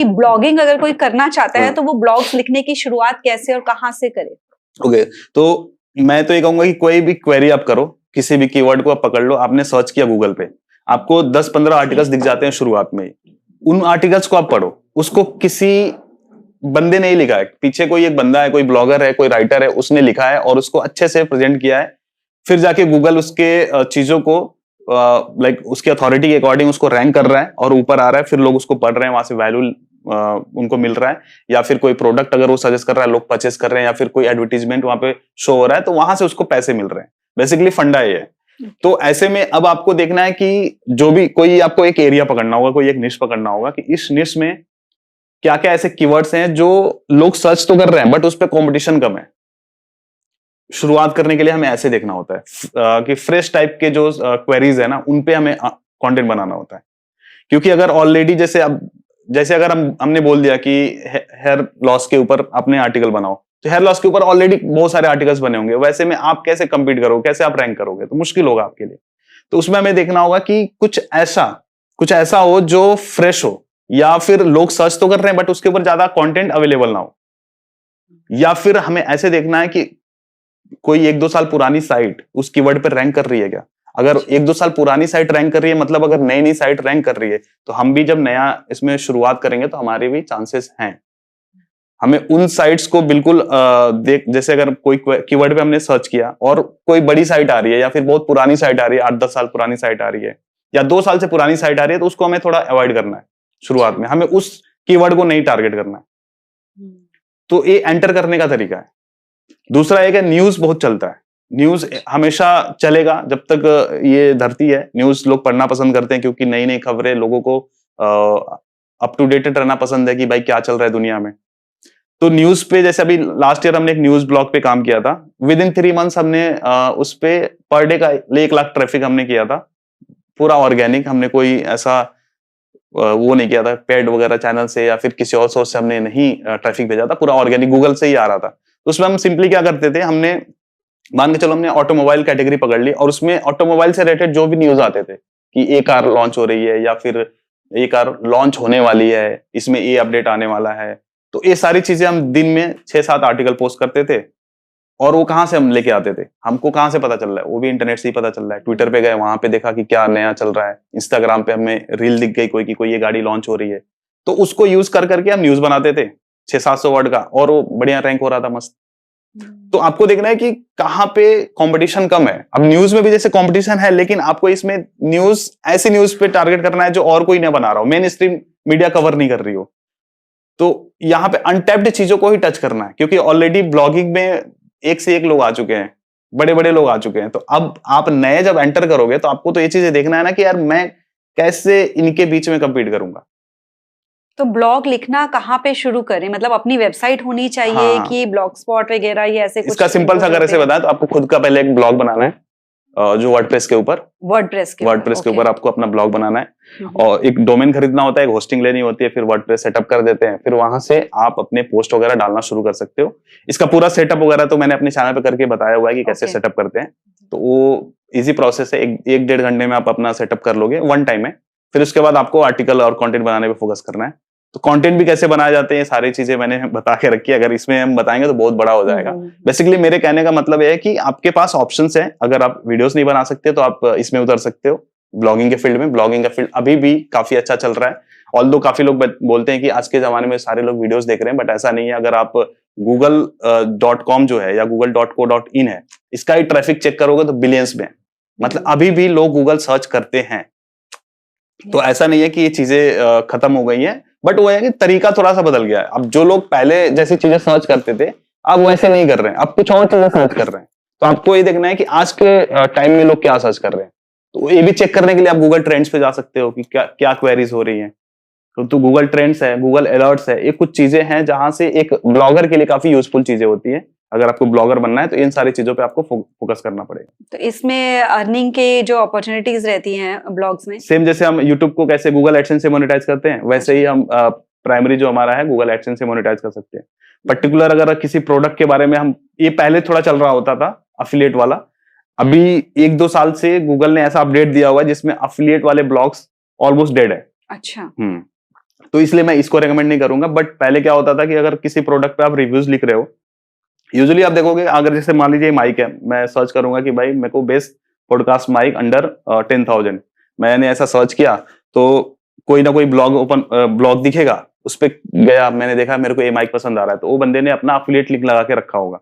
Blogging अगर कोई करना चाहता है तो वो ब्लॉग्स लिखने की शुरुआत कैसे और कहाँ से करे? ओके, तो मैं तो ये कहूंगा कि कोई भी क्वेरी आप करो, किसी भी कीवर्ड को आप पकड़ लो, आपने सर्च किया गूगल पे, आपको 10-15 आर्टिकल्स दिख जाते हैं शुरुआत में ही। उन आर्टिकल्स को आप पढ़ो, उसको किसी बंदे ने ही लिखा है, पीछे कोई एक बंदा है, कोई ब्लॉगर है, कोई राइटर है, उसने लिखा है और उसको अच्छे से प्रेजेंट किया है। फिर जाके गूगल उसके चीजों को लाइक उसकी अथॉरिटी के अकॉर्डिंग उसको रैंक कर रहा है और ऊपर आ रहा है, फिर लोग उसको पढ़ रहे हैं, वहां से वैल्यू उनको मिल रहा है, या फिर कोई प्रोडक्ट अगर वो सजेस्ट कर रहा है, लोग परचेस कर रहे हैं, या फिर कोई एडवर्टीजमेंट वहां पे शो हो रहा है, तो वहां से उसको पैसे मिल रहे हैं। बेसिकली फंडा ये है। तो ऐसे में अब आपको देखना है कि जो भी कोई आपको एक एरिया पकड़ना होगा, कोई एक निश पकड़ना होगा कि इस निश में क्या क्या ऐसे कीवर्ड्स हैं जो लोग सर्च तो कर रहे हैं बट उस पर कॉम्पिटिशन कम है। शुरुआत करने के लिए हमें ऐसे देखना होता है कि फ्रेश टाइप के जो क्वेरीज है ना, उन पे हमें कंटेंट बनाना होता है। क्योंकि अगर ऑलरेडी जैसे अगर हमने बोल दिया कि हेयर लॉस के ऊपर अपने आर्टिकल बनाओ, तो हेयर लॉस के ऊपर ऑलरेडी बहुत सारे आर्टिकल्स बने होंगे, वैसे में आप कैसे कंपीट करोगे, कैसे आप रैंक करोगे, तो मुश्किल होगा आपके लिए। तो उसमें हमें देखना होगा कि कुछ ऐसा हो जो फ्रेश हो, या फिर लोग सर्च तो कर रहे हैं बट उसके ऊपर ज्यादा कंटेंट अवेलेबल ना हो, या फिर हमें ऐसे देखना है कि कोई 1-2 साल पुरानी साइट उस कीवर्ड पर रैंक कर रही है क्या। अगर 1-2 साल पुरानी साइट रैंक कर रही है, मतलब अगर नई साइट रैंक कर रही है, तो हम भी जब नया इसमें शुरुआत करेंगे तो हमारे भी चांसेस हैं। हमें उन साइट्स को बिल्कुल जैसे अगर कोई कीवर्ड पे हमने सर्च किया और कोई बड़ी साइट आ रही है, या फिर बहुत पुरानी साइट आ रही है, 8-10 साल पुरानी साइट आ रही है, या 2 साल से पुरानी साइट आ रही है, तो उसको हमें थोड़ा अवॉइड करना है। शुरुआत में हमें उस कीवर्ड को नहीं टारगेट करना है। तो ये एंटर करने का तरीका है। दूसरा एक है, न्यूज बहुत चलता है। न्यूज हमेशा चलेगा जब तक ये धरती है। न्यूज लोग पढ़ना पसंद करते हैं क्योंकि नई नई खबरें, लोगों को अप टू डेटेड रहना पसंद है कि भाई क्या चल रहा है दुनिया में। तो न्यूज पे जैसे अभी लास्ट ईयर हमने एक न्यूज ब्लॉग पे काम किया था। विद इन 3 मंथ्स हमने उस पे पर डे का 1 लाख ट्रैफिक हमने किया था, पूरा ऑर्गेनिक। हमने कोई ऐसा वो नहीं किया था पेड वगैरह चैनल से या फिर किसी और सोर्स से हमने नहीं ट्रैफिक भेजा था, पूरा ऑर्गेनिक गूगल से ही आ रहा था। तो उसमें हम सिंपली क्या करते थे, हमने मान के चलो हमने ऑटोमोबाइल कैटेगरी पकड़ ली और उसमें ऑटोमोबाइल से रिलेटेड जो भी न्यूज आते थे कि ये कार लॉन्च हो रही है, या फिर ये कार लॉन्च होने वाली है, इसमें ये अपडेट आने वाला है, तो ये सारी चीजें हम दिन में 6-7 आर्टिकल पोस्ट करते थे। और वो कहाँ से हम लेके आते थे, हमको कहाँ से पता चल रहा है, वो भी इंटरनेट से ही पता चल रहा है। ट्विटर पे गए, वहां पे देखा कि क्या नया चल रहा है। इंस्टाग्राम पे हमें रील दिख गई कोई कि कोई ये गाड़ी लॉन्च हो रही है, तो उसको यूज कर करके हम न्यूज बनाते थे 600-700 वर्ड का, और वो बढ़िया रैंक हो रहा था, मस्त। तो आपको देखना है कि कहाँ पे कंपटीशन कम है। अब न्यूज में भी जैसे कंपटीशन है, लेकिन आपको इसमें न्यूज ऐसी न्यूज पे टारगेट करना है जो और कोई नहीं बना रहा हो, मेन स्ट्रीम मीडिया कवर नहीं कर रही हो। तो यहाँ पे अनटैप्ड चीजों को ही टच करना है, क्योंकि ऑलरेडी ब्लॉगिंग में एक से एक लोग आ चुके हैं, बड़े बड़े लोग आ चुके हैं। तो अब आप नए जब एंटर करोगे तो आपको तो ये चीजें देखना है ना कि यार मैं कैसे इनके बीच में compete करूंगा। तो ब्लॉग लिखना कहाँ पे शुरू करें? मतलब अपनी वेबसाइट होनी चाहिए कि ब्लॉग स्पॉट वगैरह, ये ऐसे कुछ? इसका सिंपल सा अगर ऐसे बताएं तो आपको खुद का पहले एक ब्लॉग बनाना है, जो वर्डप्रेस के ऊपर आपको अपना ब्लॉग बनाना है, और एक डोमेन खरीदना होता है, एक होस्टिंग लेनी होती है, फिर वर्डप्रेस सेटअप कर देते हैं, फिर वहां से आप अपने पोस्ट वगैरह डालना शुरू कर सकते हो। इसका पूरा सेटअप वगैरह तो मैंने अपने चैनल पे करके बताया हुआ है कि कैसे सेटअप करते हैं। तो वो इजी प्रोसेस है, 1-1.5 घंटे में आप अपना सेटअप कर लोगे वन टाइम में। फिर उसके बाद आपको आर्टिकल और कंटेंट बनाने पे फोकस करना है। तो कंटेंट भी कैसे बनाए जाते हैं, सारी चीजें मैंने बता के रखी है। अगर इसमें हम बताएंगे तो बहुत बड़ा हो जाएगा। बेसिकली मेरे कहने का मतलब है कि आपके पास ऑप्शंस हैं। अगर आप वीडियोस नहीं बना सकते तो आप इसमें उतर सकते हो, ब्लॉगिंग के फील्ड में। ब्लॉगिंग का फील्ड अभी भी काफी अच्छा चल रहा है। ऑल्दो काफी लोग बोलते हैं कि आज के जमाने में सारे लोग वीडियोस देख रहे हैं, बट ऐसा नहीं है। अगर आप google.com जो है या google.co.in है, इसका ही ट्रैफिक चेक करोगे तो बिलियंस में, मतलब अभी भी लोग गूगल सर्च करते हैं। तो ऐसा नहीं है कि ये चीजें खत्म हो गई हैं, बट वो है कि तरीका थोड़ा सा बदल गया है। अब जो लोग पहले जैसी चीजें सर्च करते थे, अब वैसे नहीं कर रहे हैं, अब कुछ और चीजें सर्च कर रहे हैं। तो आपको ये देखना है कि आज के टाइम में लोग क्या सर्च कर रहे हैं। तो ये भी चेक करने के लिए आप गूगल ट्रेंड्स पे जा सकते हो कि क्या क्या क्वेरीज हो रही हैं। तो गूगल ट्रेंड्स है, गूगल अलर्ट्स है, ये कुछ चीजें हैं जहां से एक ब्लॉगर के लिए काफी यूजफुल चीजें होती है। अगर आपको ब्लॉगर बनना है तो इन सारी चीजों पे आपको फोकस करना पड़ेगा। तो इसमें अर्निंग के जो अपॉर्चुनिटीज रहती हैं ब्लॉग्स में, सेम जैसे हम यूट्यूब को कैसे गूगल एडसेंस से मोनेटाइज करते हैं, वैसे ही हम प्राइमरी जो हमारा है गूगल एडसेंस से मोनेटाइज कर सकते हैं। पर्टिकुलर अगर किसी प्रोडक्ट के बारे में हम, ये पहले थोड़ा चल रहा होता था अफिलिएट वाला, अभी 1-2 साल से गूगल ने ऐसा अपडेट दिया हुआ है जिसमें अफिलिएट वाले ब्लॉग्स ऑलमोस्ट डेड है। अच्छा। तो इसलिए मैं इसको रेकमेंड नहीं करूंगा। बट पहले क्या होता था कि अगर किसी प्रोडक्ट पे आप रिव्यूज लिख रहे हो, यूजुअली आप देखोगे, अगर जैसे मान लीजिए माइक है, मैं सर्च करूंगा कि भाई मेरे को बेस्ट पॉडकास्ट माइक अंडर 10,000, मैंने ऐसा सर्च किया तो कोई ना कोई ब्लॉग दिखेगा, उस पर गया, मैंने देखा मेरे को ये माइक पसंद आ रहा है, तो वो बंदे ने अपना एफिलिएट लिंक लगा के रखा होगा,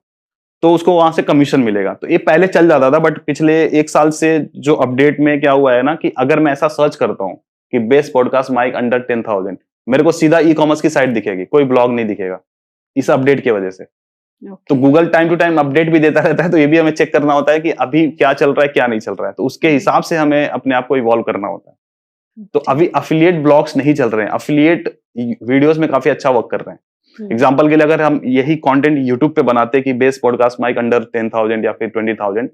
तो उसको वहां से कमीशन मिलेगा। तो ये पहले चल जाता था, बट पिछले 1 साल से जो अपडेट में क्या हुआ है ना, कि अगर मैं ऐसा सर्च करता हूँ कि बेस्ट पॉडकास्ट माइक अंडर 10,000, मेरे को सीधा ई कॉमर्स की साइट दिखेगी, कोई ब्लॉग नहीं दिखेगा, इस अपडेट की वजह से। तो Google time to time update भी देता रहता है, तो ये भी हमें चेक करना होता है कि अभी क्या चल रहा है क्या नहीं चल रहा है, तो उसके हिसाब से हमें अपने आप को इवॉल्व करना होता है। तो अभी अफिलिएट ब्लॉग्स नहीं चल रहे हैं, अफिलिएट वीडियोस में काफी अच्छा वर्क कर रहे हैं। एग्जाम्पल के लिए अगर हम यही कंटेंट यूट्यूब पे बनाते कि बेस्ट पॉडकास्ट माइक अंडर 10,000 या फिर 20,000,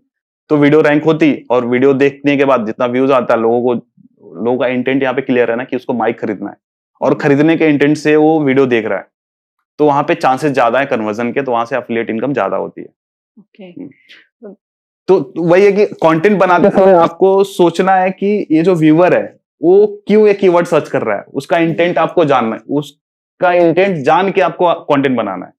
तो वीडियो रैंक होती, और वीडियो देखने के बाद जितना व्यूज आता है, लोगों का इंटेंट यहाँ पे क्लियर है ना कि उसको माइक खरीदना है, और खरीदने के इंटेंट से वो वीडियो देख रहा है, तो वहां पे चांसेस ज्यादा है कन्वर्जन के, तो वहां से एफिलिएट इनकम ज्यादा होती है। तो वही है कि कंटेंट बनाते समय आपको सोचना है कि ये जो व्यूअर है वो क्यों ये कीवर्ड सर्च कर रहा है, उसका इंटेंट आपको जानना है, उसका इंटेंट जान के आपको कंटेंट बनाना है।